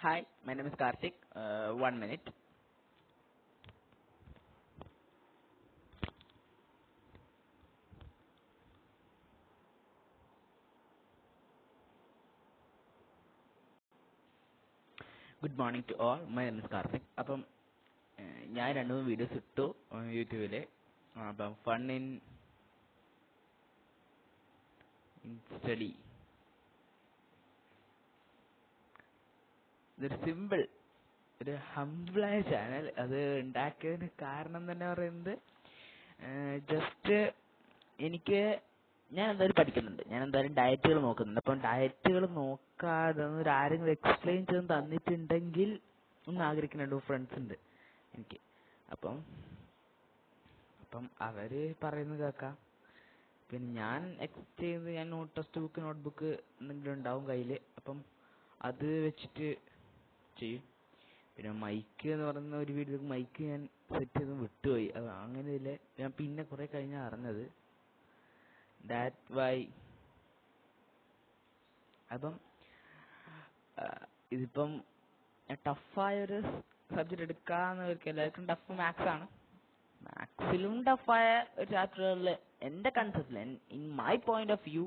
Hi, my name is Karthik. 1 minute. Good morning to all. My name is Karthik. അപ്പം ഞാൻ 2-3 videos ഇട്ടു യൂട്യൂബിൽ. അപ്പം ഫൺ ഇൻ സ്റ്റഡി. ഇതൊരു സിമ്പിൾ, ഒരു ഹംബിളായ ചാനൽ. അത് ഉണ്ടാക്കിയതിന് കാരണം തന്നെ പറയുന്നത് ജസ്റ്റ് ഞാൻ എന്തായാലും പഠിക്കുന്നുണ്ട്, ഞാൻ എന്തായാലും ഡയറ്റുകൾ നോക്കുന്നുണ്ട്. അപ്പം ഡയറ്റുകൾ നോക്കാതെ ആരെങ്കിലും എക്സ്പ്ലെയിൻ ചെയ്ത് തന്നിട്ടുണ്ടെങ്കിൽ ഒന്ന് ആഗ്രഹിക്കുന്നുണ്ട്. ഫ്രണ്ട്സ് ഉണ്ട് എനിക്ക്. അപ്പം അവര് പറയുന്നത് കേൾക്കാം. പിന്നെ ഞാൻ എക്സ്പെക്ട് ചെയ്യുന്നത്, ഞാൻ ടെക്സ്റ്റ് ബുക്ക്, നോട്ട്ബുക്ക് എന്തെങ്കിലും ഉണ്ടാവും കയ്യിൽ. അപ്പം അത് വെച്ചിട്ട് ചെയ്യും. പിന്നെ മൈക്ക് എന്ന് പറയുന്ന ഒരു വീഡിയോ മൈക്ക് ഞാൻ സെറ്റ് ചെയ്ത് വിട്ടുപോയി. അത് അങ്ങനെയില്ല, ഞാൻ പിന്നെ കുറെ കഴിഞ്ഞാൽ അറിഞ്ഞത്. That why. അപ്പം ഇതിപ്പം ടഫായൊരു സബ്ജക്റ്റ് എടുക്കാന്നവർക്ക് എല്ലാവർക്കും ടഫ് മാത്സ് ആണ്. മാത്സിലും ടഫായ ഒരു ചാപ്റ്ററുകളിൽ എൻ്റെ കൺസെപ്റ്റിൽ, in my point of view,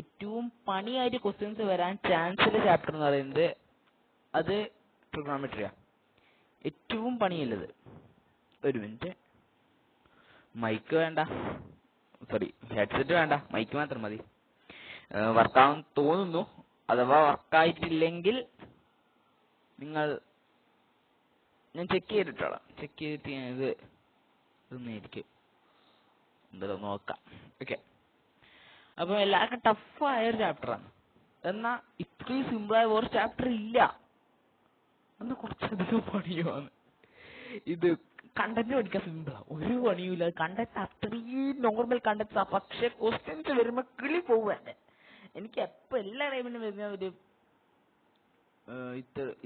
ഏറ്റവും പണിയായിട്ട് ക്വസ്റ്റ്യൻസ് വരാൻ ചാൻസ് ഉള്ള ചാപ്റ്റർ എന്ന് പറയുന്നത് അത് ട്രിഗണോമെട്രിയാണ്. ഏറ്റവും പണിയുള്ളത്. ഒരു മിനിറ്റ്. മൈക്ക് വേണ്ട, സോറി, ഹെഡ്സെറ്റ് വേണ്ട, മൈക്ക് മാത്രം മതി. വർക്കാവും തോന്നുന്നു. അഥവാ വർക്കായിട്ടില്ലെങ്കിൽ ഞാൻ ചെക്ക് ചെയ്തിട്ടോളാം. ചെക്ക് ചെയ്തിട്ട് ഞാൻ ഇതൊന്നായിരിക്കും എന്തായാലും നോക്കാം. ഓക്കെ. അപ്പോൾ എല്ലാവർക്കും ടഫായ ഒരു ചാപ്റ്ററാണ്. എന്നാൽ ഇത്രയും സിമ്പിളായ ഒരു ചാപ്റ്റർ ഇല്ല. എന്നാൽ കുറച്ചധികം പണിയുമാണ്. ഇത് കണ്ടന്റ് പഠിക്കാൻ സിമ്പിളാ, ഒരു പണിയുമില്ല. കണ്ടന്റ് അത്രയും നോർമൽ കണ്ടന്റ്സാ. പക്ഷെ ക്വസ്റ്റ്യൻസ് വരുമ്പോ കിളി പോവാൻ. എനിക്ക് എപ്പോ എല്ലാ ടൈമിലും വരുന്ന ഒരു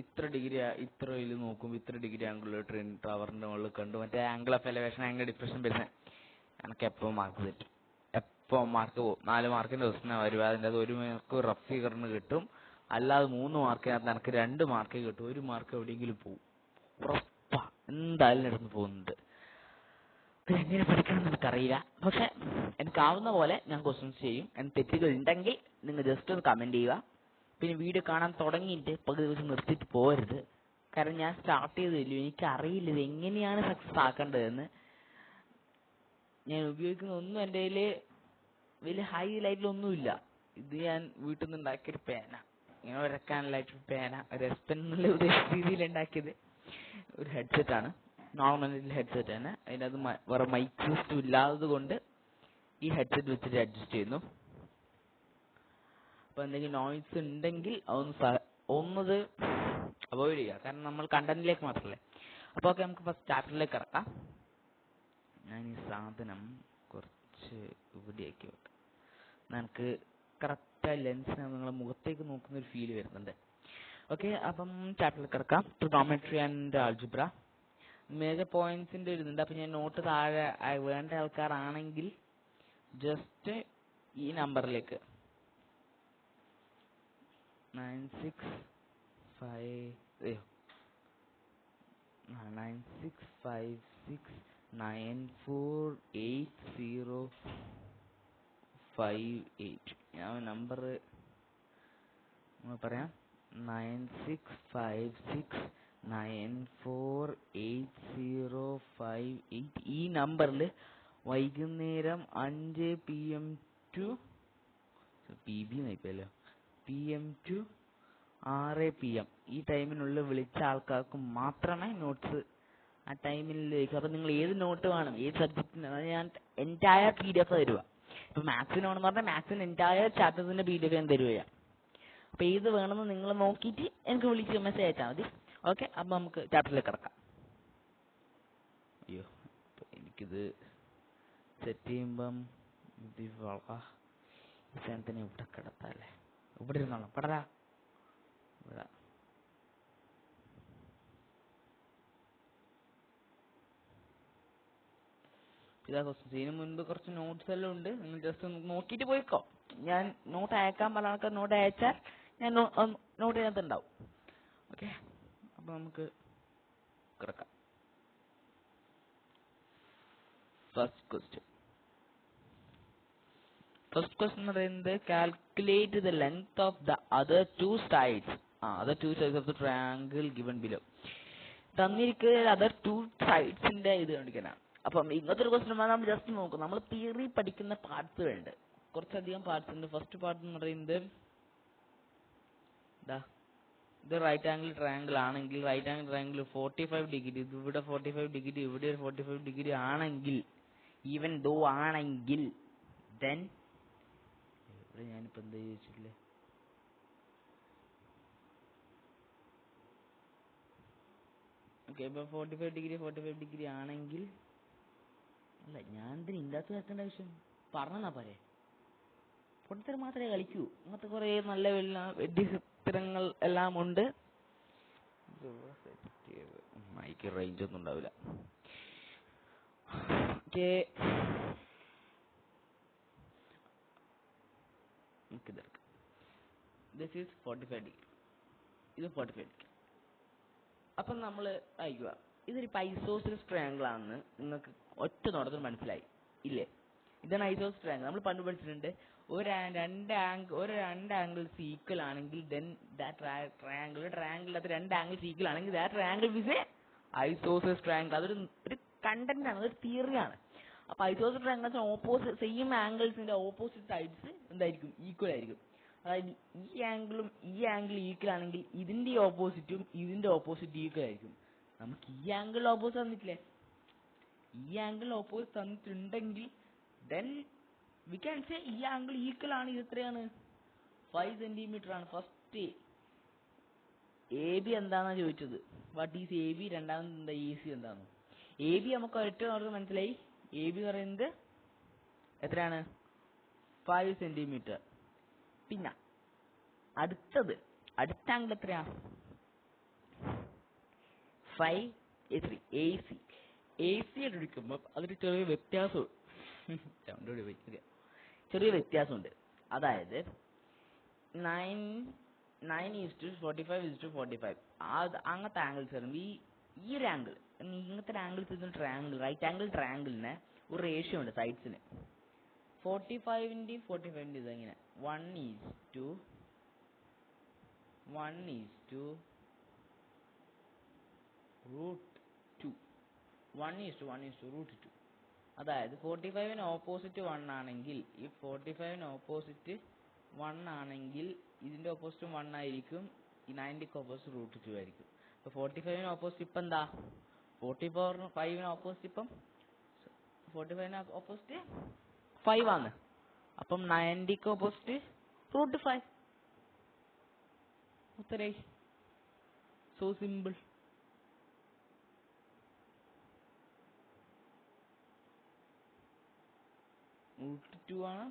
ഇത്ര ഡിഗ്രി, ഇത്ര ഇതിൽ നോക്കുമ്പോൾ ഇത്ര ഡിഗ്രി ആംഗിൾ ട്രെയിൻ ടവറിന്റെ മുകളിൽ കണ്ടു, മറ്റേ angle of elevation, angle depression വരുന്നത് എനിക്ക് എപ്പോൾ മാർക്ക് തെറ്റും. എപ്പോൾ മാർക്ക് പോകും. 4 മാർക്കിന്റെ ക്വസ്റ്റ്യൻ വരും. അതിൻ്റെ അത് 1 മാർക്ക് റഫ് ഫിഗറിന് കിട്ടും. അല്ലാതെ 3 മാർക്കിനകത്ത് എനിക്ക് 2 മാർക്ക് കിട്ടും. 1 മാർക്ക് എവിടെയെങ്കിലും പോകും. ഉറപ്പാ, എന്തായാലും നടന്നു പോകുന്നുണ്ട്. എങ്ങനെ പഠിക്കണം എന്ന് എനിക്കറിയില്ല. പക്ഷെ എനിക്കാവുന്ന പോലെ ഞാൻ ക്വസ്റ്റ്യൻസ് ചെയ്യും. എനിക്ക് തെറ്റുകൾ ഉണ്ടെങ്കിൽ നിങ്ങൾ ജസ്റ്റ് ഒന്ന് കമന്റ് ചെയ്യുക. പിന്നെ വീഡിയോ കാണാൻ തുടങ്ങിയിട്ട് പകുതി ദിവസം നിർത്തിയിട്ട് പോകരുത്. കാരണം ഞാൻ സ്റ്റാർട്ട് ചെയ്തില്ല, എനിക്കറിയില്ല ഇത് എങ്ങനെയാണ് സക്സസ് ആക്കേണ്ടതെന്ന്. ഞാൻ ഉപയോഗിക്കുന്ന ഒന്നും എൻ്റെ കയ്യിൽ വലിയ ഹൈ ലൈറ്റിലൊന്നുമില്ല. ഇത് ഞാൻ വീട്ടിൽ നിന്ന് ഉണ്ടാക്കിയൊരു പേന, ഇങ്ങനെ വരക്കാനല്ലായിട്ടൊരു പേന, ഒരു എസ്പെൻ എന്നുള്ള ഉദ്ദേശ രീതിയിൽ ഉണ്ടാക്കിയത് ഒരു ഹെഡ്സെറ്റാണ്. നോർമൽ ഹെഡ്സെറ്റ് തന്നെ. അതിനകത്ത് വേറെ മൈക്ക് സിസ്റ്റം ഇല്ലാത്തത് കൊണ്ട് ഈ ഹെഡ്സെറ്റ് വെച്ചിട്ട് അഡ്ജസ്റ്റ് ചെയ്യുന്നു. അപ്പോൾ എന്തെങ്കിലും നോയ്സ് ഉണ്ടെങ്കിൽ ഒന്നത് അവോയ്ഡ് ചെയ്യുക. കാരണം നമ്മൾ കണ്ടന്റിലേക്ക് മാത്രമല്ലേ. അപ്പോൾ ഓക്കെ, നമുക്ക് ഫസ്റ്റ് ചാപ്റ്ററിലേക്ക് ഇറക്കാം. ഞാൻ ഈ സാധനം കുറച്ച് ഇവിടെയാക്കി വെക്കാം. നമുക്ക് കറക്റ്റായി ലെൻസിന് നിങ്ങളെ മുഖത്തേക്ക് നോക്കുന്ന ഒരു ഫീൽ വരുന്നുണ്ട്. ഓക്കെ, അപ്പം ചാപ്റ്ററിലേക്ക് ഇറക്കാം. Trigonometry and algebra. മേജർ പോയിന്റ്സിന്റെ ഇടുന്നുണ്ട്. അപ്പം ഞാൻ നോട്ട് താഴെ വേണ്ട ആൾക്കാരാണെങ്കിൽ ജസ്റ്റ് ഈ നമ്പറിലേക്ക് 9656948058. ഞാൻ നമ്പർ പറയാം. 9656948058. ഈ നമ്പറിൽ വൈകുന്നേരം 5 PM to PM to 6 PM ഈ ടൈമിനുള്ളിൽ വിളിച്ച ആൾക്കാർക്ക് മാത്രമേ നോട്ട്സ് ആ ടൈമിലേക്ക്. അപ്പം നിങ്ങൾ ഏത് നോട്ട് വേണം, ഏത് സബ്ജക്റ്റിന്, ഞാൻ എൻറ്റയർ PDF തരുക. ഇപ്പം മാത്സിനാണെന്ന് പറഞ്ഞാൽ മാത്സിന് എൻറ്റയർ ചാപ്റ്റേഴ്സിന്റെ PDF ഞാൻ തരുക. അപ്പം ഏത് വേണമെന്ന് നിങ്ങൾ നോക്കിയിട്ട് എനിക്ക് വിളിച്ച് മെസ്സേജ് അയച്ചാൽ മതി. ഓക്കെ, അപ്പം നമുക്ക് ചാപ്റ്ററിലേക്ക് കിടക്കാം. അയ്യോ, എനിക്കിത് സെറ്റ് ചെയ്യുമ്പം ഈ സാധനത്തിന് ഇവിടെ കിടത്താല്ലേ, ഇവിടെ ഇരുന്നോളാം. പടരാ ഇവിടെ. ഇതാ ക്വസ്റ്റ്യൻസ്. ഇതിന് മുൻപ് കുറച്ച് നോട്ട്സ് എല്ലാം ഉണ്ട്. നിങ്ങൾ ജസ്റ്റ് ഒന്ന് നോക്കിയിട്ട് പോയിക്കോ. ഞാൻ നോട്ട് അയക്കാൻ പറഞ്ഞ ആൾക്കാർ നോട്ട് അയച്ചാൽ ഞാൻ നോട്ട് ഇതിനകത്ത് ഉണ്ടാവും. ഓക്കെ, അപ്പോൾ നമുക്ക് കിടക്കാം. ഫസ്റ്റ് ക്വസ്റ്റ്യൻ എന്ന് പറയുന്നത് calculate the length of the other two sides of the triangle given below. തന്നിരിക്കുന്ന അതർ ടു സൈഡ്സിന്റെ ഇത് കണ്ടിരിക്കണം. അപ്പം ഇങ്ങനത്തെ ഒരു ക്വസ്റ്റ്യൻ നമ്മൾ ജസ്റ്റ് നോക്കും. നമ്മൾ തിയറി പഠിക്കുന്ന പാർട്സുകളുണ്ട്, കുറച്ചധികം പാർട്സ് ഉണ്ട്. ഫസ്റ്റ് പാർട്ട് എന്ന് പറയുന്നത് ഇത് റൈറ്റ് ആംഗിൾ ട്രയാങ്കിൾ ആണെങ്കിൽ റൈറ്റ് ആംഗിൾ ട്രയാങ്കിൾ 45 ഡിഗ്രി, ഇവിടെ 45 ഡിഗ്രി, ഇവിടെ 45 ഡിഗ്രി ആണെങ്കിൽ, ഈവൻ ദോ ആണെങ്കിൽ, ദെൻ ഇവിടെ ഞാനിപ്പോ എന്താ ചോദിച്ചില്ലേ, ഓക്കെ, ഇപ്പൊ 45 ഡിഗ്രി ആണെങ്കിൽ, അല്ല ഞാൻ ഇതിന് ഇല്ലാത്ത വെക്കേണ്ട ആവശ്യം പറഞ്ഞാ പോരെ, പൊട്ടത്തരം മാത്രമേ കളിക്കൂ. അങ്ങനത്തെ കുറെ നല്ല വെഡിച്ചിത്രങ്ങൾ എല്ലാം ഉണ്ട്. മൈക്ക് റേഞ്ച് ഒന്നും ഉണ്ടാവില്ല. ദിസ് ഈസ് 45 ഡിഗ്രി, ഇത് 45 ഡിഗ്രി. അപ്പം നമ്മൾ അയക്കുക, ഇതൊരു ഐസോസെൽസ് ട്രയാങ്കിൾ ആണെന്ന് നിങ്ങൾക്ക് ഒറ്റ നോട്ടത്തിൽ മനസ്സിലായി ഇല്ലേ? ഇതാണ് ഐസോസെൽസ് ട്രയാങ്കിൾ. നമ്മൾ പണ്ട് പഠിച്ചിട്ടുണ്ട്, രണ്ട് ആംഗിൾസ് ഈക്വൽ ആണെങ്കിൽ ദെൻ ട്രയാങ്കിൾ അത് രണ്ട് ആംഗിൾസ് ഈക്വൽ ആണെങ്കിൽ triangle is a isosceles triangle. അതൊരു കണ്ടന്റ് ആണ്, അതൊരു തിയറിയാണ്. അപ്പൊ ഐസോസെൽസ് ട്രയാങ്കിൾ ഓപ്പോസിറ്റ് സെയിം ആംഗിൾസിന്റെ ഓപ്പോസിറ്റ് സൈഡ്സ് എന്തായിരിക്കും? ഈക്വൽ ആയിരിക്കും. അതായത് ഈ ആംഗിൾ ഈക്വൽ ആണെങ്കിൽ ഇതിന്റെ ഓപ്പോസിറ്റും ഇതിന്റെ ഓപ്പോസിറ്റ് ഈക്വൽ ആയിരിക്കും. നമുക്ക് ഈ ആംഗിൾ ഓപ്പോസിറ്റ് തന്നിട്ടില്ലേ? ഈ ആംഗിൾ ഓപ്പോസിറ്റ് തന്നിട്ടുണ്ടെങ്കിൽ ദെൻ വി ക്യാൻ സേ ഈ ആംഗിൾ ഈക്വൽ ആണ്. ഇത് എത്രയാണ്? 5 സെന്റിമീറ്റർ ആണ്. ഫസ്റ്റ് എ ബി എന്താണെന്നാ ചോദിച്ചത്. What is A B? രണ്ടാമത് എന്താ എ സി എന്താണ്? എ ബി നമുക്ക് ഒറ്റ നോട്ടത്തിൽ മനസ്സിലായി. എ ബി പറയുന്നത് എത്രയാണ്? 5 സെന്റിമീറ്റർ. പിന്നെ അടുത്ത ആംഗിൾ എത്രയാ? 5 എ സി. എ സി എടുക്കുമ്പോൾ അതിന് ചെറിയ വ്യത്യാസമുണ്ട്. അതായത് 9:45:45 അങ്ങനത്തെ ആംഗിൾസ് വരുമ്പോൾ ഈ ഒരു ആംഗിൾ, ഇങ്ങനത്തെ ആംഗിൾസ് ട്രയാങ്കിൾ, റൈറ്റ് ആംഗിൾ ട്രയാങ്കിളിന് ഒരു റേഷ്യോ ഉണ്ട് സൈഡ്സിന്. 45-ന്റെയും 45-ന്റെയും ഇതെങ്ങനെ 1:1:2. അതായത് 45-ന് ഓപ്പോസിറ്റ് 1 ആണെങ്കിൽ, ഈ 45-ന് ഓപ്പോസിറ്റ് 1 ആണെങ്കിൽ ഇതിന്റെ ഓപ്പോസിറ്റ് 1 ആയിരിക്കും. ഈ 90-ക്ക് ഓപ്പോസിറ്റ് √2 ആയിരിക്കും. അപ്പൊ 45-ന് ഓപ്പോസിറ്റ് ഇപ്പം എന്താ? 45-ന് ഓപ്പോസിറ്റ് ഇപ്പം 45-ന് ഓപ്പോസിറ്റ് 5 ആണ്. അപ്പം 90-ക്ക് ഓപ്പോസിറ്റ് √5. ഉത്തരേ സോ സിമ്പിൾ. √2 ആണ്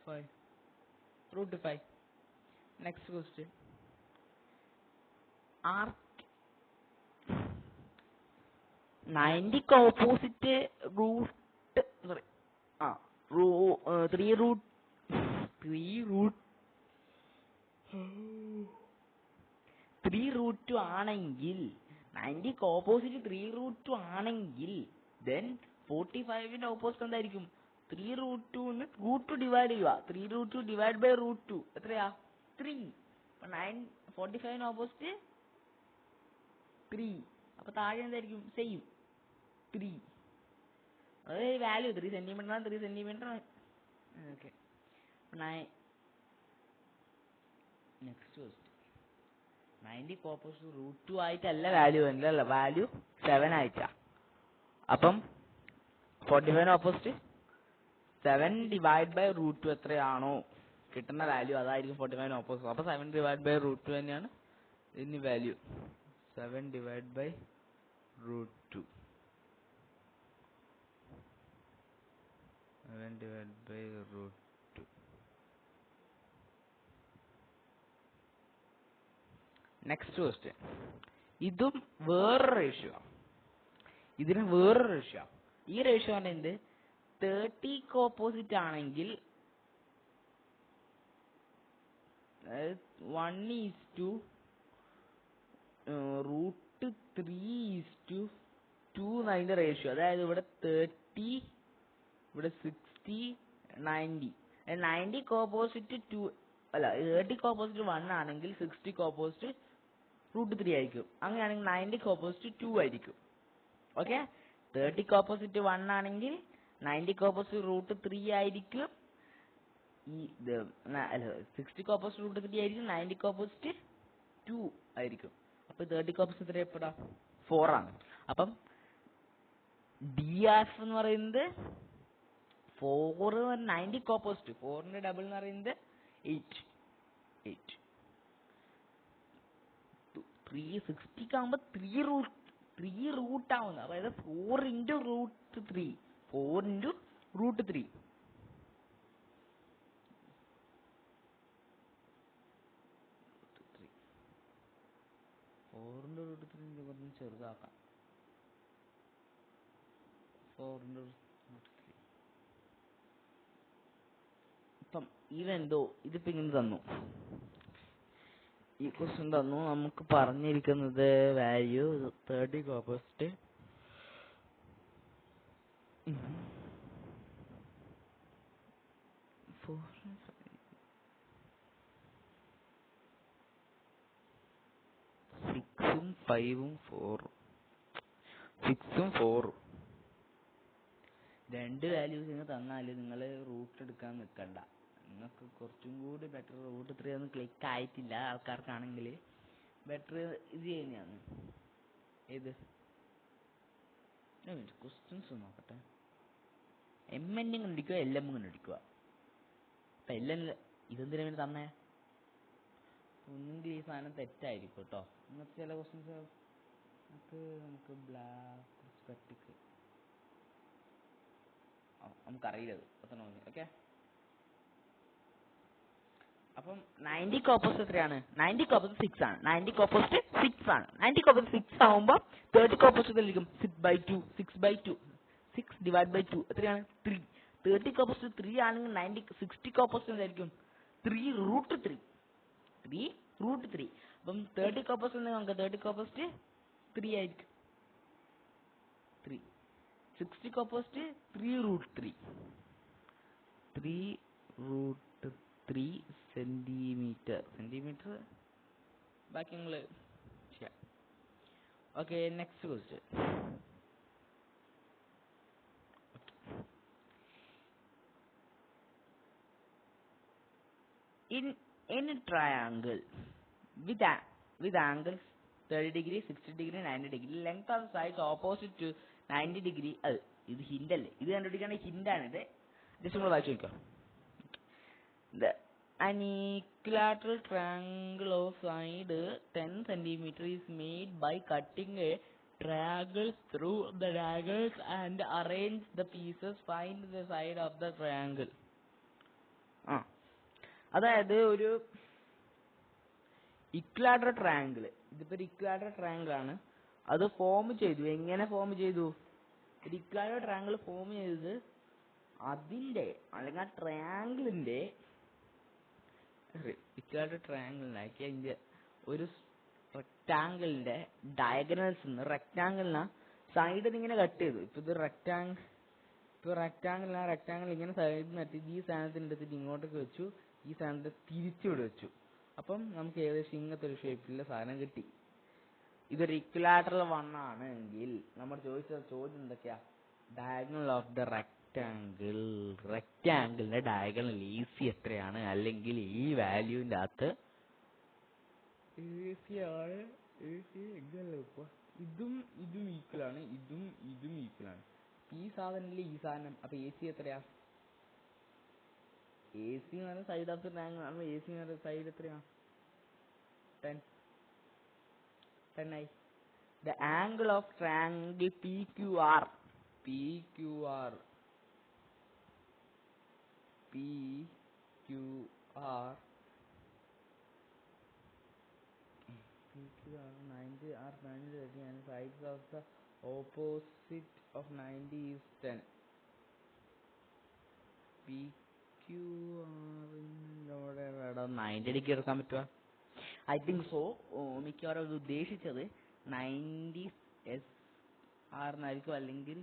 5 √5. Next question. ആർക്ക് 90-ക്ക് ഓപ്പോസിറ്റ് 3√2 ആണെങ്കിൽ, 90-ക്ക് ഓപ്പോസിറ്റ് 3√2 ആണെങ്കിൽ ദെൻ 45-ന്റെ ഓപ്പോസിറ്റ് എന്തായിരിക്കും? 3√2-ന്ന് √2 ഡിവൈഡ് ചെയ്യുക. 3√2 ഡിവൈഡ് ബൈ √2 എത്രയാ? 3. അപ്പൊ 45-ന് ഓപ്പോസിറ്റ് 3. അപ്പൊ താഴെ എന്തായിരിക്കും? സെയിം 3. അതായത് വാല്യൂ 3 സെന്റിമീറ്റർ ആണ്. 3 സെന്റിമീറ്റർ. ഓക്കെ. Next question. 90-ക്ക് ഓപ്പോസിറ്റ് √2 ആയിട്ടല്ല വാല്യൂ വരുന്നില്ല, വാല്യൂ 7 ആയിട്ടാ. അപ്പം 45-ന് ഓപ്പോസിറ്റ് 7 ഡിവൈഡ് ബൈ √2 എത്രയാണോ കിട്ടുന്ന വാല്യൂ അതായിരിക്കും 45-ന് ഓപ്പോസിറ്റ്. അപ്പൊ 7 ഡിവൈഡ് ബൈ √2 തന്നെയാണ് ഇതിന് value. 7 divide by √2. 7 divide by √2. Next question. ഇതും വേറൊരു റേഷ്യോ. ഇതിന് വേറൊരു റേഷ്യോ. ഈ റേഷ്യോ എന്ത്? 30-ക്ക് ഓപ്പോസിറ്റ് ആണെങ്കിൽ 1:2 √3:2 എന്നതിന്റെ റേഷ്യോ. അതായത് ഇവിടെ 30, ഇവിടെ 60, 90. 90 ഓപ്പോസിറ്റ് 2 അല്ല 30 ഓപ്പോസിറ്റ് 1 ആണെങ്കിൽ 60 ഓപ്പോസിറ്റ് √3 ആയിരിക്കും. അങ്ങനെയാണെങ്കിൽ 90 ഓപ്പോസിറ്റ് 2 ആയിരിക്കും. ഓക്കെ, 30 ഓപ്പോസിറ്റ് 1 ആണെങ്കിൽ 90 ഓപ്പോസിറ്റ് √3 ആയിരിക്കും. അല്ല 60 ഓപ്പോസിറ്റ് √3 ആയിരിക്കും, 90 ഓപ്പോസിറ്റ് 2 ആയിരിക്കും. അപ്പൊ 30 ഓപ്പോസിറ്റ് എത്ര എപ്പോഴാ 4 ആണ്. അപ്പം DF എന്ന് പറയുന്നത് 4, 90 ഓപ്പോസിറ്റ് 4ന്റെ ഡബിൾ എന്ന് പറയുന്നത് 8. 360 ആകുമ്പോ 3 റൂട്ട് ആവുന്നു. അതായത് 4 × √3 4 × √3. കുറഞ്ഞ് ചെറുതാക്കാം. 4 × √3. ഇപ്പം ഇവെന്തോ ഇതിപ്പോ ഇങ്ങനെ തന്നു, ഈ ക്വസ്റ്റ്യൻ തന്നു. നമുക്ക് പറഞ്ഞിരിക്കുന്നത് വാല്യൂ 30 ഓപ്പോസിറ്റ് 6ഉം 5ഉം 4ഉം 6ഉം 4ഉം രണ്ട് വാല്യൂസ് നിങ്ങൾ തന്നാൽ നിങ്ങൾ റൂട്ട് എടുക്കാൻ നിൽക്കണ്ട. നിങ്ങൾക്ക് കുറച്ചും കൂടി ബെറ്റർ √3 ഒന്നും ക്ലിക്ക് ആയിട്ടില്ല ആൾക്കാർക്കാണെങ്കിൽ ബെറ്റർ ഇത് ചെയ്യുന്നതാണ്. ഏത് ക്വസ്റ്റ്യൻസ് നോക്കട്ടെ. MN കണ്ടുപിടിക്കുക, LM കണ്ടുപിടിക്കുക. അപ്പം LM ഇതെന്തിനാ വേണ്ടി തന്നേ? ഒന്നെങ്കിൽ ഈ സാധനം തെറ്റായിരിക്കും കേട്ടോ. ഇന്നത്തെ ചില ക്വസ്റ്റ്യൻസ് നമുക്ക് ബ്ലാക്ക് സ്പെക്ടിക്ക് നമുക്കറിയില്ല അത്ര. ഓക്കെ, അപ്പം 90 ഓപ്പോസിറ്റ് എത്രയാണ്? 90 ഓപ്പോസിറ്റ് 6 ആണ്. 90 ഓപ്പോസിറ്റ് 6 ആണ്. 90 ഓപ്പോസിറ്റ് 6 ആവുമ്പോൾ 30 ഓപ്പോസിറ്റ് ആയിരിക്കും 6/2. 6/2 6/2 എത്രയാണ്? 3. 30 ഓപ്പോസിറ്റ് 3 ആണെങ്കിൽ 60 ഓപ്പോസിറ്റ് എന്തായിരിക്കും? 3√3. 3√3. അപ്പം 30 ഓപ്പോസിറ്റ് നമുക്ക് 30 ഓപ്പോസിറ്റ് 3 ആയിരിക്കും. 3. 60 ഓപ്പോസിറ്റ് 3√3. 3√3 സെന്റിമീറ്റർ. ബാക്കി നിങ്ങൾ ചെയ്യാം. Okay, next question. In a triangle with angles 30 degree, 60 degree, 90 degree, length of sides opposite to 90 degree. ഇത് ഹിന്റ് അല്ലേ? ഇത് കണ്ടുപിടിക്കാണ് ഹിന്റാണിത്. ജസ്റ്റ് നമ്മൾ വായിച്ചു നോക്കാം. An equilateral triangle of side 10 cm is made by cutting a triangle through the diagonals and arrange the pieces. Find the side of the triangle. അതായത് ഒരു equilateral triangle, ഇതിപ്പോ ഒരു ഇക്വലാറ്ററൽ ട്രയാങ്കിൾ ആണ്. അത് ഫോം ചെയ്തു. എങ്ങനെ ഫോം ചെയ്തു? ഒരു ഇക്വലാറ്ററൽ ട്രയാങ്കിൾ ഫോം ചെയ്തത് അതിന്റെ അല്ലെങ്കിൽ ആ ട്രയാങ്കിളിന്റെ ഇക്വലാറ്ററൽ ട്രയാങ്കിളിനാക്കി അതിന്റെ ഒരു റെക്ടാങ്കിളിന്റെ ഡയഗണൽസ് റെക്ടാങ്കിളിനാ സൈഡിൽ ഇങ്ങനെ കട്ട് ചെയ്തു. ഇപ്പൊ ഇത് റെക്ടാങ്കിൾ ഇങ്ങനെ സൈഡിൽ നട്ടി ഈ സാധനത്തിന്റെ അടുത്തിട്ട് ഇങ്ങോട്ടേക്ക് വെച്ചു, ഈ സാധനത്തെ തിരിച്ചിവിടെ വെച്ചു. അപ്പം നമുക്ക് ഏകദേശം ഇങ്ങനത്തെ ഒരു ഷേപ്പിലുള്ള സാധനം കിട്ടി. ഇതൊരു ഇക്വലാറ്ററൽ 1 ആണ് എങ്കിൽ നമ്മൾ ചോദിച്ച ചോദ്യം എന്തൊക്കെയാ? ഡയഗണൽ ഓഫ് ദ റെക്ടാങ്കിളിന്റെ ഡയഗണൽ AC എത്രയാണ്? അല്ലെങ്കിൽ ഈ വാല്യൂവിന്റെ അകത്ത് AC ആണ്. ഇതും ഈക്വൽ ആണ്, ഇതും ഈക്വൽ ആണ്. ഈ സാധനമില്ല ഈ സാധനം. അപ്പൊ AC എത്രയാ? AC എന്ന് പറയുന്നത് സൈഡ് ഓഫ് ദ ട്രയാങ്കിൾ ആണ്. AC എന്ന് പറയുന്നത് സൈഡ് എത്രയാ? 10 ആയി. The angle of triangle PQR PQR 90 are 90 and sides of the opposite of 90 is 10. PQR 90 degree എടുക്കാൻ പറ്റുക. I think so. മിക്കവാറും അത് ഉദ്ദേശിച്ചത് 90SR അല്ലെങ്കിൽ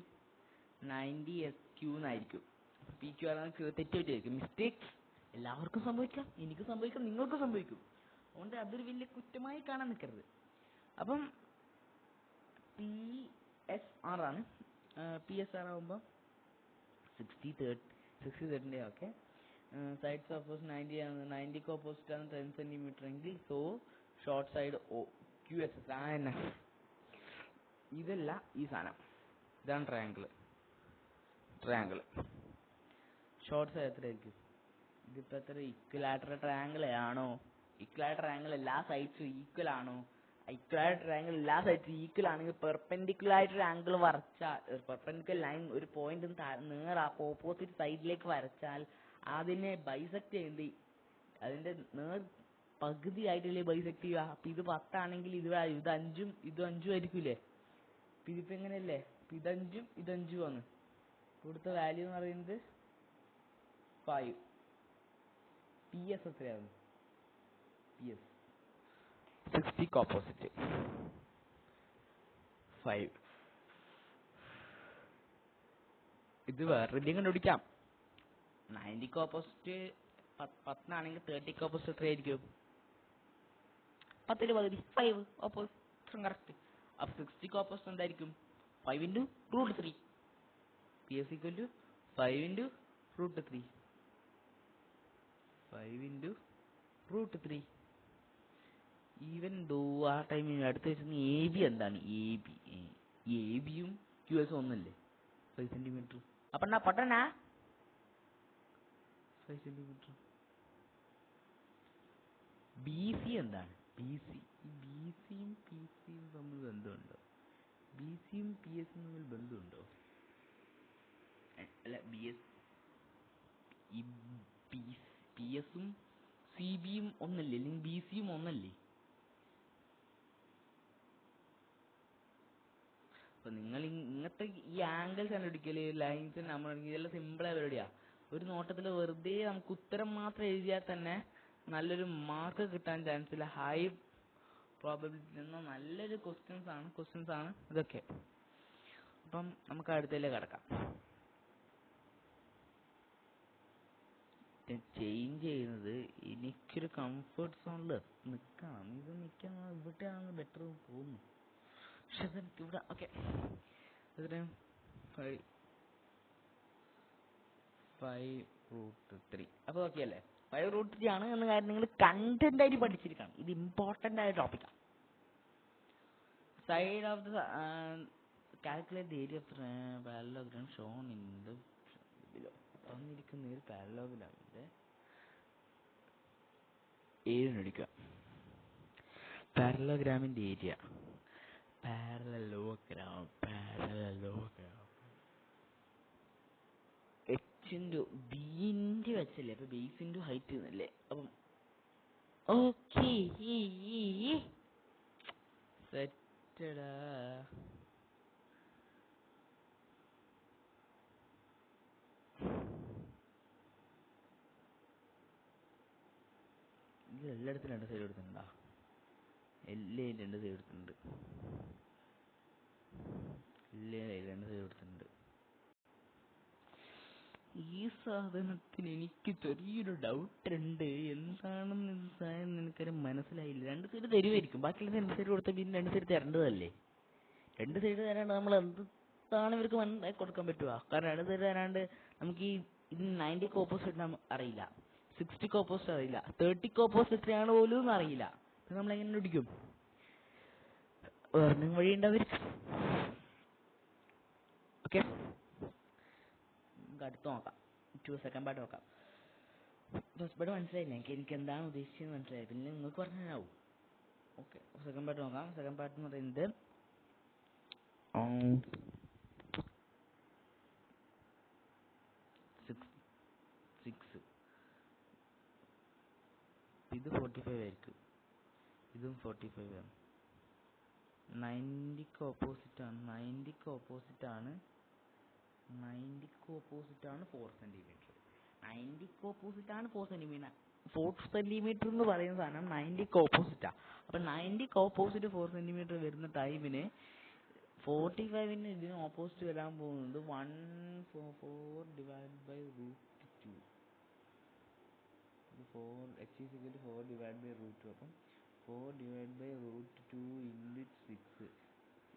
90SQ എന്നായിരിക്കും. PQR തെറ്റുപറ്റിയായിരിക്കും. മിസ്റ്റേക്സ് എല്ലാവർക്കും സംഭവിക്കാം, എനിക്ക് സംഭവിക്കാം, നിങ്ങൾക്ക് സംഭവിക്കും. അതുകൊണ്ട് അതൊരു വലിയ കുറ്റമായി കാണാൻ നിൽക്കരുത്. അപ്പം PSR ആണ്. PSR ആകുമ്പോൾ 60-30 ഓക്കെ. സൈഡ്സ് ഓപ്പോസിറ്റ് 90 ആണ്, 90ക്ക് ഓപ്പോസിറ്റ് ആണ് 10 സെന്റിമീറ്റർ എങ്കിൽ സോ ഷോർട്ട് സൈഡ് QSS ആണ്. ഇതല്ല ഈ സാധനം, ഇതാണ് ട്രയാങ്കിൾ. ഷോർട്ട് സൈഡ് എത്രയായിരിക്കും? ഇതിപ്പോൾ എത്ര ഇക്വലാറ്ററൽ ട്രയാങ്കിൾ ആണോ? ഇക്വലാറ്ററൽ ട്രയാങ്കിൾ എല്ലാ സൈഡ്സും ഈക്വൽ ആണോ? ഇക്വലാറ്ററൽ ട്രയാങ്കിൾ എല്ലാ സൈഡ്സും ഈക്വൽ ആണെങ്കിൽ പെർപെൻഡിക്കുലർ ആയിട്ട് ആംഗിൾ വരച്ചാൽ, പെർപെൻഡിക്കുലർ ലൈൻ ഒരു പോയിന്റ് നേർ ഓപ്പോസിറ്റ് സൈഡിലേക്ക് വരച്ചാൽ അതിനെ ബൈസെക്ട് ചെയ്യുന്നത് അതിന്റെ നേർ പകുതി ആയിട്ടല്ലേ ബൈസെക്ട് ചെയ്യുക. അപ്പൊ ഇത് 10 ആണെങ്കിൽ ഇത് 5ഉം ഇത് 5ഉം ആയിരിക്കൂലേ? ഇതിപ്പോ എങ്ങനെയല്ലേ? ഇത് 5ഉം ഇത് 5ഉം ആണ്. ഇവിടുത്തെ വാല്യൂ എന്ന് പറയുന്നത് 5. PS എത്രയാണ്? PS 60ക്ക് ഓപ്പോസിറ്റ് 5. ഇത് വേറെ രീതിയും കണ്ടുപിടിക്കാം. 90ക്ക് ഓപ്പോസിറ്റ് 10 30ക്ക് ഓപ്പോസിറ്റ് എത്രയായിരിക്കും? 10ന്റെ പകുതി 5 ഓപ്പോസിറ്റ് കറക്റ്റ്. അപ്പൊ 60ക്ക് ഓപ്പോസിറ്റ് എന്തായിരിക്കും? 5 × √3. PS = 5 × √3. 5 × √3. ഈവൻ ദോ ആ ടൈമിൽ അടുത്ത് വെച്ചിരുന്ന AB എന്താണ്? ABയും QS ഒന്നല്ലേ? 5 സെന്റിമീറ്റർ. അപ്പണ്ണാ പട്ടണ 5 സെന്റിമീറ്റർ. BC എന്താണ്? BCയും PCയും തമ്മിൽ ബന്ധമുണ്ടോ? BCയും PSയും തമ്മിൽ ബന്ധമുണ്ടോ? അല്ല, PSഉം CBയും ഒന്നല്ലേ? അല്ലെങ്കിൽ BCയും ഒന്നല്ലേ? അപ്പൊ നിങ്ങൾ ഇങ്ങനത്തെ ഈ ആംഗിൾസ് കണ്ടുപിടിക്കല്, ലൈൻസ് നമ്മൾ ഇതെല്ലാം സിമ്പിളായ പരിപാടിയാ. ഒരു നോട്ടത്തിൽ വെറുതെ നമുക്ക് ഉത്തരം മാത്രം എഴുതിയാൽ തന്നെ നല്ലൊരു മാർക്ക് കിട്ടാൻ ചാൻസ് ഇല്ല. ഹൈ പ്രോബബിലിറ്റി എന്ന നല്ലൊരു ക്വസ്റ്റ്യൻസ് ആണ് ഇതൊക്കെ. അപ്പം നമുക്ക് അടുത്തതിലേക്ക് കടക്കാം. ചേഞ്ച് ചെയ്യുന്നത് എനിക്കൊരു കംഫർട്ട് സോണിൽ നിൽക്കണം. ഇത് നിൽക്കാൻ ഇവിടെയാണ് ബെറ്റർ തോന്നുന്നു. പക്ഷെ അതെനിക്ക് ഇവിടെ ഓക്കെ. എത്രയും 5√3. അപ്പോൾ ഓക്കെ അല്ലേ? 5√3 ആണ് എന്ന കാര്യം നിങ്ങൾ കണ്ടന്റ് ആയിട്ട് പഠിച്ചിരിക്കണം. ഇത് ഇമ്പോർട്ടൻ്റ് ആയ ടോപ്പിക്കാണ്. Side of the calculate the area of parallelogram shown in the below. തന്നിരിക്കുന്ന ഒരു പാരലോഗ്രാമിന്റെ ഏരിയ കണ്ടുപിടിക്കുക. പാരലോഗ്രാമിന്റെ ഏരിയ പാരലോഗ്രാം h×b വെച്ചല്ലേ? അപ്പൊ ബേസ് ഇൻറ്റു ഹൈറ്റ് എന്നല്ലേ? അപ്പം ഓക്കെ സെറ്റടാ. ഇത് എല്ലായിടത്തും 2 സൈഡ് എടുത്തിട്ടുണ്ടോ? എല്ലാം 2 സൈഡ് എടുത്തിട്ടുണ്ട്. ഈ സാധനത്തിന് എനിക്ക് ചെറിയൊരു ഡൗട്ട് ഉണ്ട്. എന്താണെന്ന് നിനക്കൊരു മനസ്സിലായില്ല. 2 സൈഡ് തരുമായിരിക്കും. ബാക്കിയുള്ള 2 സൈഡ് കൊടുത്താൽ പിന്നെ 2 സൈഡ് തരേണ്ടതല്ലേ? 2 സൈഡ് തരാണ്ട് നമ്മൾ എന്താണ് ഇവർക്ക് മനസ്സിലാക്കി കൊടുക്കാൻ പറ്റുക? കാരണം 2 സൈഡ് തരാണ്ട് നമുക്ക് ഈ 90ക്ക് ഓപ്പോസിറ്റ് അറിയില്ല, 60ക്ക് ഓപ്പോസിറ്റ് അറിയില്ല, 30ക്ക് ഓപ്പോസിറ്റ് എത്രയാണ് പോലും അറിയില്ല. നമ്മൾ എങ്ങനെ പിടിക്കും? വേറെ വഴി ഉണ്ടാവും. ഓക്കെ, നമുക്ക് അടുത്ത് നോക്കാം. സെക്കൻഡ് പാർട്ട് നോക്കാം. ഫസ്റ്റ് പാർട്ട് മനസ്സിലായില്ല എനിക്ക് എന്താണ് ഉദ്ദേശിച്ചത് മനസ്സിലായി. പിന്നെ നിങ്ങൾക്ക് പറഞ്ഞാവും. ഓക്കെ, സെക്കൻഡ് പാർട്ട് നോക്കാം. സെക്കൻഡ് പാർട്ട് എന്ന് പറയുന്നത് 6. ഇത് 45 ആയിരിക്കും, ഇതും 45 ആണ്. 90ക്ക് ഓപ്പോസിറ്റ് ആണ്. 90ക്ക് ഓപ്പോസിറ്റ് ആണ് 4 സെന്റിമീറ്റർ. 90ക്ക് ഓപ്പോസിറ്റ് ആണ് 4 സെന്റിമീറ്റർ. 4 സെന്റിമീറ്റർ എന്ന് പറയുന്ന സാധനം 90ക്ക് ഓപ്പോസിറ്റാ. അപ്പൊ 90ക്ക് ഓപ്പോസിറ്റ് 4 സെന്റിമീറ്റർ വരുന്ന ടൈമിന് 45ന് ഇതിന് ഓപ്പോസിറ്റ് വരാൻ പോകുന്നത് 1/4 divide by root 2. 4 divide by root 2. അപ്പം 4 ഡിവൈഡ് ബൈ റൂട്ട് 2 ഇൻറ്റു 6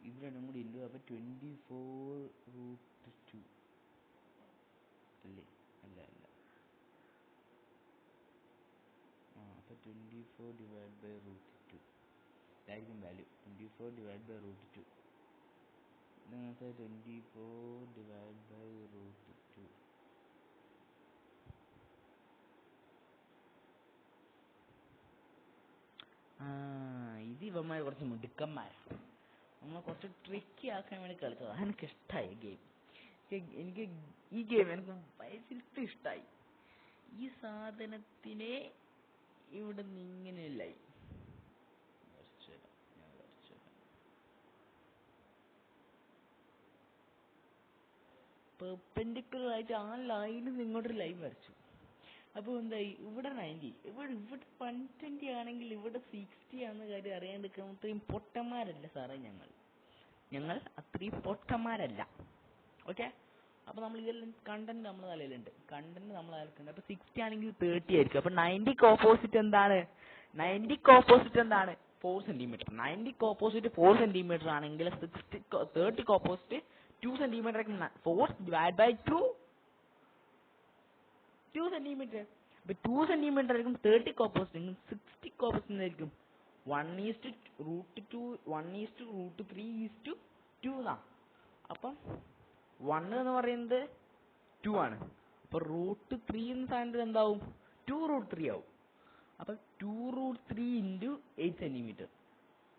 ഇത് രണ്ടും കൂടി ഇൻറ്റു അപ്പം 24 റൂട്ട് 2 അല്ലേ? അല്ല അപ്പം 24 ഡിവൈഡ് ബൈ റൂട്ട് 2 ഇതായിരിക്കും വാല്യൂ. 24 ഡിവൈഡ് ബൈ റൂട്ട് 2 നിങ്ങൾക്ക് 24 ഡിവൈഡ് ബൈ റൂട്ട് 2 ഇത് ഇവന്മാർ കുറച്ച് മിടുക്കന്മാരാണ്. നമ്മൾ കുറച്ച് ട്രിക്കി ആക്കാൻ വേണ്ടി കളിച്ചതാണ്. എനിക്ക് ഇഷ്ടമായി ഗെയിം. എനിക്ക് ഈ ഗെയിം എനിക്ക് ഭയങ്കര ഇഷ്ടമായി. ഈ സാധനത്തിനെ ഇവിടെ നിന്ന് ഇങ്ങനെയല്ലായി പെർപെൻഡിക്കുലർ ആയിട്ട് ആ ലൈനിൽ ഇങ്ങോട്ടൊരു ലൈൻ വരച്ചു. അപ്പോൾ എന്തായി, ഇവിടെ 90, ഇവിടെ 120 ആണെങ്കിൽ ഇവിടെ 60 ആണെന്ന കാര്യം അറിയാണ്ടിരിക്കാൻ അത്രയും പൊട്ടന്മാരല്ല സാറേ ഞങ്ങൾ അത്രയും പൊട്ടന്മാരല്ല. ഓക്കെ, അപ്പോൾ നമ്മൾ ഇതെല്ലാം കണ്ടന്റ് നമ്മുടെ തലയിലുണ്ട്. അപ്പോൾ 60 ആണെങ്കിൽ 30 ആയിരിക്കും. അപ്പോൾ 90ക്ക് ഓപ്പോസിറ്റ് എന്താണ്? 4 സെന്റിമീറ്റർ. 90ക്ക് ഓപ്പോസിറ്റ് 4 സെന്റിമീറ്റർ ആണെങ്കിൽ 30ക്ക് opposite 2 centimetre. 4 divide by 2 centimetre. അപ്പൊ 2 സെന്റിമീറ്റർ ആയിരിക്കും 30ക്ക് ഓപ്പോസിറ്റ്. 60ക്ക് ഓപ്പോസിറ്റ് എന്തായിരിക്കും? 1:√2 1:√3:2 എന്നാ. അപ്പം 1 എന്ന് പറയുന്നത് 2 ആണ്. അപ്പൊ √3 എന്ന സാധനത്തിൽ എന്താവും? 2√3 ആവും. അപ്പൊ 2√3 into 8 centimetre.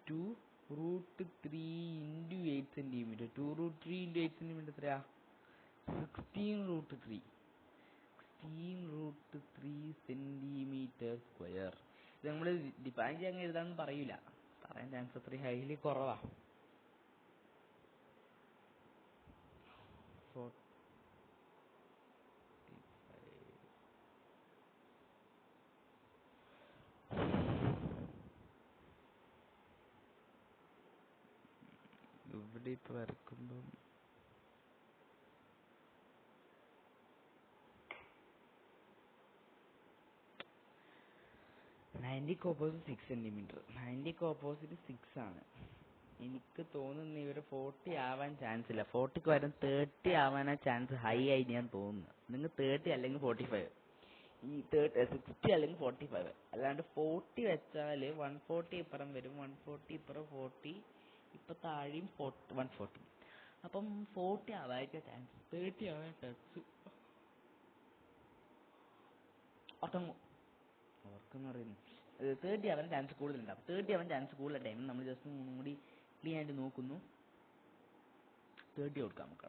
2√3 into 8 centimetre. 2√3 into 8 centimetre എത്രയാ? 16√3 സെന്റിമീറ്റർ സ്ക്വയർ. ഇത് നമ്മൾ ഡിഫൈൻ ചെയ്യാൻ എഴുതാന്ന് പറയൂല, പറയാൻ ചാൻസ് അത്രയും ഹൈലി കുറവാ. ഇവിടെ ഇപ്പൊ വരക്കുമ്പം 90ക്ക് ഓപ്പോസിറ്റ് 6 സെന്റിമീറ്റർ. 90ക്ക് ഓപ്പോസിറ്റ് 6 ആണ്. എനിക്ക് തോന്നുന്നു ഇവര് 40 ആവാൻ ചാൻസ് ഇല്ല. 40ക്ക് വരും 30 ആവാനാ ചാൻസ് ഹൈ ആയി ഞാൻ തോന്നുന്നു. നിങ്ങൾ 30 അല്ലെങ്കിൽ 45, ഈ 60 അല്ലെങ്കിൽ 45. അല്ലാണ്ട് 40 വെച്ചാൽ 140 ഇപ്പുറം വരും, 140 ഇപ്പുറം 40, ഇപ്പൊ താഴെയും 140. അപ്പം 40 ആവാതിരിക്കാൻ ചാൻസ്, 30 ആവാൻ ചാൻസ് ഓർക്കെന്ന് പറയുന്നു. 30 ആവാൻ ചാൻസ് കൂടുതലുണ്ടാവും. 30 ആവാൻ ചാൻസ് കൂടുതലുള്ള ടൈമിൽ നമ്മൾ ജസ്റ്റ് ഒന്നും കൂടി ക്ലീൻ ആയിട്ട് നോക്കുന്നു. 30 കൊടുക്കാം നമുക്ക്.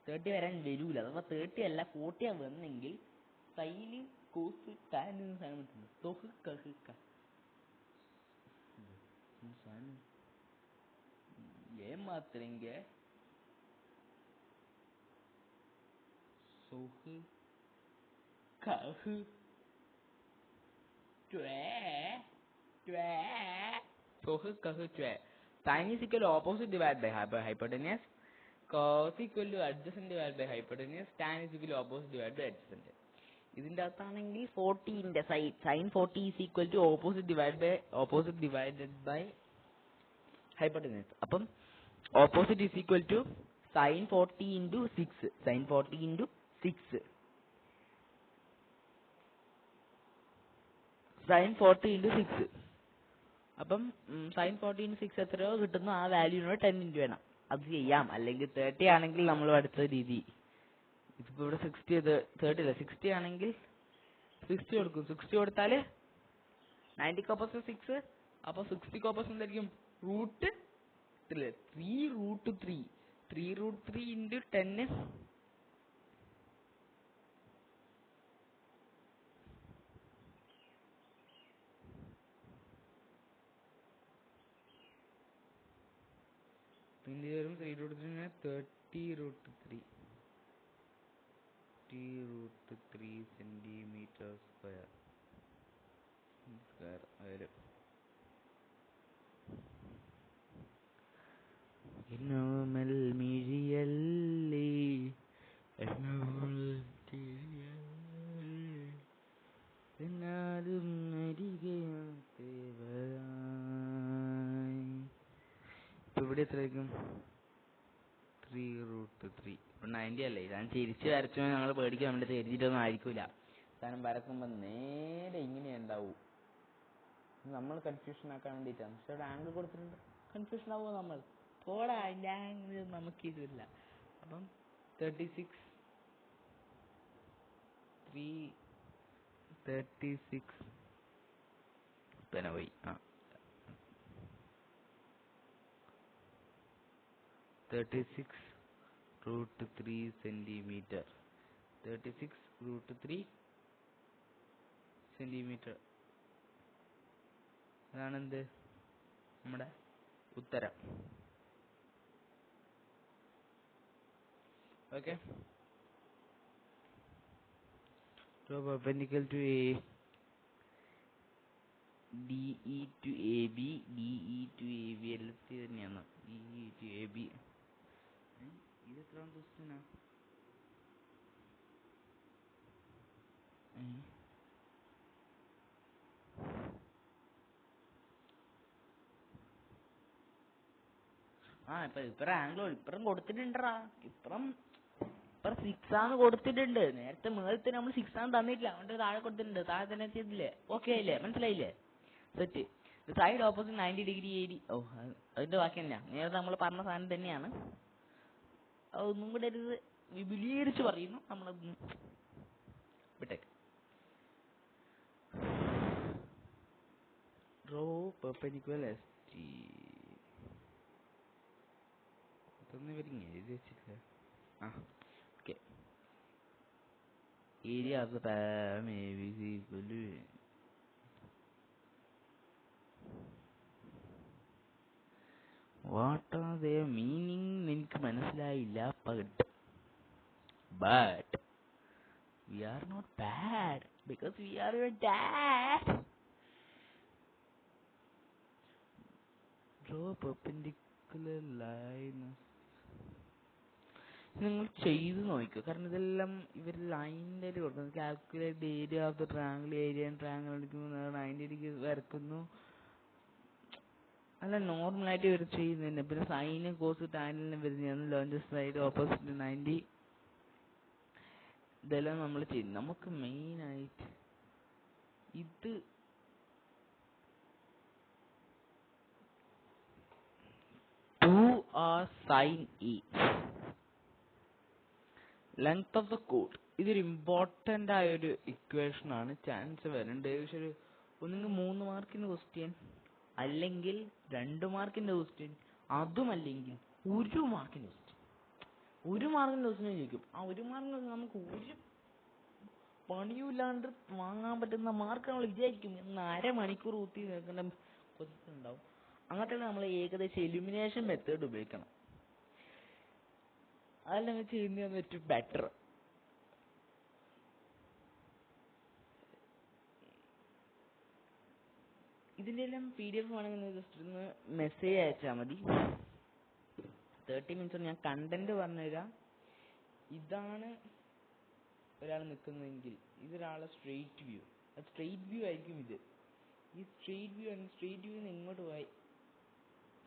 30 വരാൻ വരൂല. അഥവാ 30 അല്ല 40 ആ വന്നെങ്കിൽ സൈന് കോസ് ടാൻ എന്ന സാധനം കിട്ടുന്നു. ഏമാത്രങ്ക സോഹ് കഹ് Sin is equal to opposite divided by hypotenuse. Cos equal to adjacent divided by hypotenuse. Tan is equal to opposite divided by adjacent. ഇതിന്റെ അകത്താണെങ്കിൽ 40ന്റെ sin 40 is equal to opposite divided by hypotenuse. അപ്പം opposite is equal to sin 40 into 6. sin 40 into 6. sin 40 into 6. അപ്പം sin 40 into 6 എത്രയോ കിട്ടുന്നു, ആ വാല്യൂനോട് 10 into വേണം. അത് ചെയ്യാം. അല്ലെങ്കിൽ 30 ആണെങ്കിൽ നമ്മൾ അടുത്ത രീതി, ഇതിപ്പോൾ ഇവിടെ 60 30 അല്ല 60 ആണെങ്കിൽ 60 കൊടുക്കും. 60 കൊടുത്താൽ 90ക്ക് ഓപ്പോസിറ്റ് 6. അപ്പോൾ 60ക്ക് ഓപ്പോസിറ്റ് എന്തായിരിക്കും? √3 ഇൻറ്റു 10. പിന്നെ വരും 3√3 സെന്റിമീറ്റർ സ്ക്വയർ. സ്ക്വയർ വരും. എന്നോമൽ മിഴിയല്ലേ എന്നോമൽ ചിരിയല്ലേ എന്നാലും ഇപ്പൊ ഇവിടെ എത്രയായിരിക്കും? 3√3 ഇപ്പൊ 90 അല്ലേ? ഞാൻ തിരിച്ച് വരച്ചോ ഞങ്ങൾ പേടിക്കാൻ വേണ്ടി തിരിച്ചിട്ടൊന്നും ആയിരിക്കൂല. സാധനം വരക്കുമ്പോ നേരെ ഇങ്ങനെ ഉണ്ടാവൂ. നമ്മൾ കൺഫ്യൂഷൻ ആക്കാൻ വേണ്ടിയിട്ടാണ്. പക്ഷെ അവിടെ ആംഗിൾ കൊടുത്തിട്ടുണ്ട്, കൺഫ്യൂഷൻ ആവുമോ നമ്മൾ? പോടാ, അതിൻ്റെ ആംഗിൾ നമുക്ക് ഇതില്ല. അപ്പം 36 പിന്നെ പോയി. 36√3 സെന്റിമീറ്റർ. 36√3 സെന്റിമീറ്റർ. അതാണെന്ത് നമ്മുടെ ഉത്തരം. Okay. perpendicular to A, DE to AB, DE to AB എല്ലാത്തി തന്നെയാണ്. DE to AB ഇത് എത്രാം ക്വസ്റ്റ്യനാ? ഇപ്പറ ആംഗ്ലോ ഇപ്പുറം കൊടുത്തിട്ടുണ്ടറാ. ഇപ്പുറം 6 ആണ് കൊടുത്തിട്ടുണ്ട്. നേരത്തെ മേളത്തെ നമ്മൾ 6 ആണ് തന്നിട്ടില്ല, അതുകൊണ്ട് താഴെ കൊടുത്തിട്ടുണ്ട്. താഴെ തന്നെ എത്തിയിട്ടില്ലേ? ഓക്കെ ആയില്ലേ? മനസ്സിലായില്ലേ? സെറ്റ്. സൈഡ് ഓപ്പോസിറ്റ് 90 ഡിഗ്രി ഏരി. അതിന്റെ ബാക്കി തന്നെയാ, നേരത്തെ നമ്മൾ പറഞ്ഞ സാധനം തന്നെയാണ്. അതൊന്നും കൂടെ ഒരു വിപുലീകരിച്ച് പറയുന്നു. നമ്മളൊന്ന് വിട്ടേക്ക്. Draw perpendicular ST. ഇതൊന്നും ഇവരിങ്ങനെ എഴുതി വെച്ചില്ല. ഓക്കെ. ഏരിയ ഓഫ് ദ പാരം ABC equal to what are their meaning എനിക്ക് മനസ്സിലായില്ല. but we are not bad because we are your dad. draw perpendicular lines. നിങ്ങൾ ചെയ്ത് നോക്കുക, കാരണം ഇതെല്ലാം ഇവർ ലൈനിൻ്റെ കൊടുക്കുന്നത്. Calculate area of the triangle. Area triangle എടുക്കുന്നു, 90 ഡിഗ്രി വരക്കുന്നു. അല്ല, നോർമലായിട്ട് ഇവർ ചെയ്യുന്നതന്നെ. പിന്നെ സൈന് കോസ് ടാനിലും വരുന്നതാണ്. Launch side opposite 90. ഇതെല്ലാം നമ്മൾ ചെയ്യും. നമുക്ക് മെയിനായിട്ട് ഇത് sin E, length of the code. ഇതൊരു ഇമ്പോർട്ടൻ്റ് ആയ ഒരു ഇക്വേഷൻ ആണ്. ചാൻസ് വരുന്നുണ്ട് ഏകദേശം ഒരു ഒന്നെങ്കിൽ 3 മാർക്കിൻ്റെ ക്വസ്റ്റ്യൻ, അല്ലെങ്കിൽ 2 മാർക്കിൻ്റെ ക്വസ്റ്റ്യൻ, അതുമല്ലെങ്കിൽ 1 മാർക്കിൻ്റെ ക്വസ്റ്റ്യൻ. 1 മാർക്കിൻ്റെ ക്വസ്റ്റ്യൻ ചോദിക്കും. ആ 1 മാർക്കിൻ്റെ ക്വസ്റ്റ്യൻ നമുക്ക് ഒരു പണിയുമില്ലാണ്ട് വാങ്ങാൻ പറ്റുന്ന മാർക്ക് നമ്മൾ വിചാരിക്കും. എന്ന് അരമണിക്കൂർ ഊത്തി നിൽക്കേണ്ട ക്വസ്റ്റ്യൻ ഉണ്ടാവും. അങ്ങനത്തെ നമ്മൾ ഏകദേശം എലിമിനേഷൻ മെത്തേഡ് ഉപയോഗിക്കണം. അതെല്ലാം വെച്ച് ചെയ്യുന്നതാണ് ഏറ്റവും ബെറ്റർ. ഇതിൻ്റെ എല്ലാം PDF വേണമെങ്കിൽ ജസ്റ്റ് ഒന്ന് മെസ്സേജ് അയച്ചാൽ മതി. 30 മിനിറ്റ്സ് ഞാൻ കണ്ടന്റ് പറഞ്ഞുതരാം. ഇതാണ് ഒരാൾ നിൽക്കുന്നതെങ്കിൽ ഇതൊരാളെ സ്ട്രെയിറ്റ് വ്യൂ. അത് സ്ട്രെയിറ്റ് വ്യൂ ആയിരിക്കും. ഇത് ഈ സ്ട്രെയിറ്റ് വ്യൂ ആണ്. സ്ട്രെയിറ്റ് വ്യൂന്ന് ഇങ്ങോട്ട് പോയി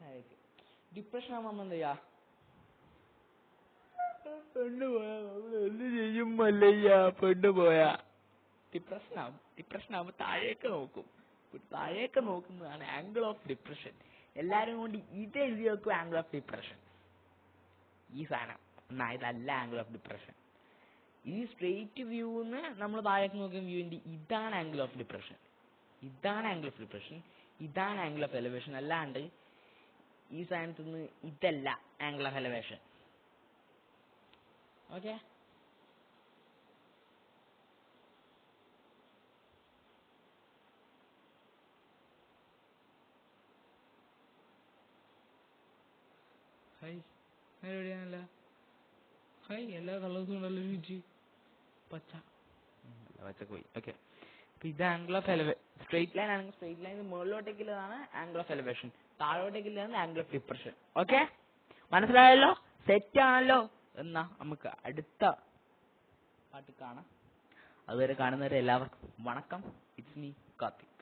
താഴേക്ക്. ഡിപ്രഷൻ ആകുമ്പോൾ നമ്മൾ എന്താ ചെയ്യാ? പെണ്ണ് പോയാ നമ്മൾ എന്ത് ചെയ്യും? മല്ലയ്യ, പെണ്ണ് പോയാ ഡിപ്രഷൻ ആവും. ഡിപ്രഷൻ ആകുമ്പോൾ താഴേക്ക് നോക്കും. താഴേക്ക് നോക്കുന്നതാണ് ആംഗിൾ ഓഫ് ഡിപ്രഷൻ. എല്ലാരും കൊണ്ട് ഇത് എഴുതി വെക്കും, ആംഗിൾ ഓഫ് ഡിപ്രഷൻ. ഈ സാധനം എന്നാ ഇതല്ല ആംഗിൾ ഓഫ് ഡിപ്രഷൻ. ഈ സ്ട്രെയിറ്റ് വ്യൂന്ന് നമ്മൾ താഴേക്ക് നോക്കുന്ന വ്യൂവിന്റെ ഇതാണ് ആംഗിൾ ഓഫ് ഡിപ്രഷൻ. ഇതാണ് ആംഗിൾ ഓഫ് ഡിപ്രഷൻ. ഇതാണ് ആംഗിൾ ഓഫ് എലിവേഷൻ. അല്ലാണ്ട് ഈ സാധനത്തിൽ നിന്ന് ഇതല്ല angle of elevation. Okay. Hi, എവിടെയാണല്ല? ഹായ്, എല്ലാ കളേഴ്സും ഉണ്ടല്ലോ. രുചി പച്ച, പച്ചക്ക് പോയി. ഓക്കെ. ഇത് angle of elevation. Straight line ആണെങ്കിൽ സ്ട്രെയിറ്റ് ലൈൻ മുകളിലോട്ടേക്കുള്ളതാണ് ആംഗിൾ ഓഫ് എലവേഷൻ, താഴോട്ടേക്കുള്ളതാണ് ആംഗിൾ ഓഫ് ഡിപ്രഷൻ. ഓക്കെ, മനസ്സിലായല്ലോ? സെറ്റ് ആണല്ലോ. എന്നാ നമുക്ക് അടുത്ത പാട്ട് കാണാം. അതുവരെ കാണുന്നവരെ എല്ലാവർക്കും വണക്കം. It's me Karthik.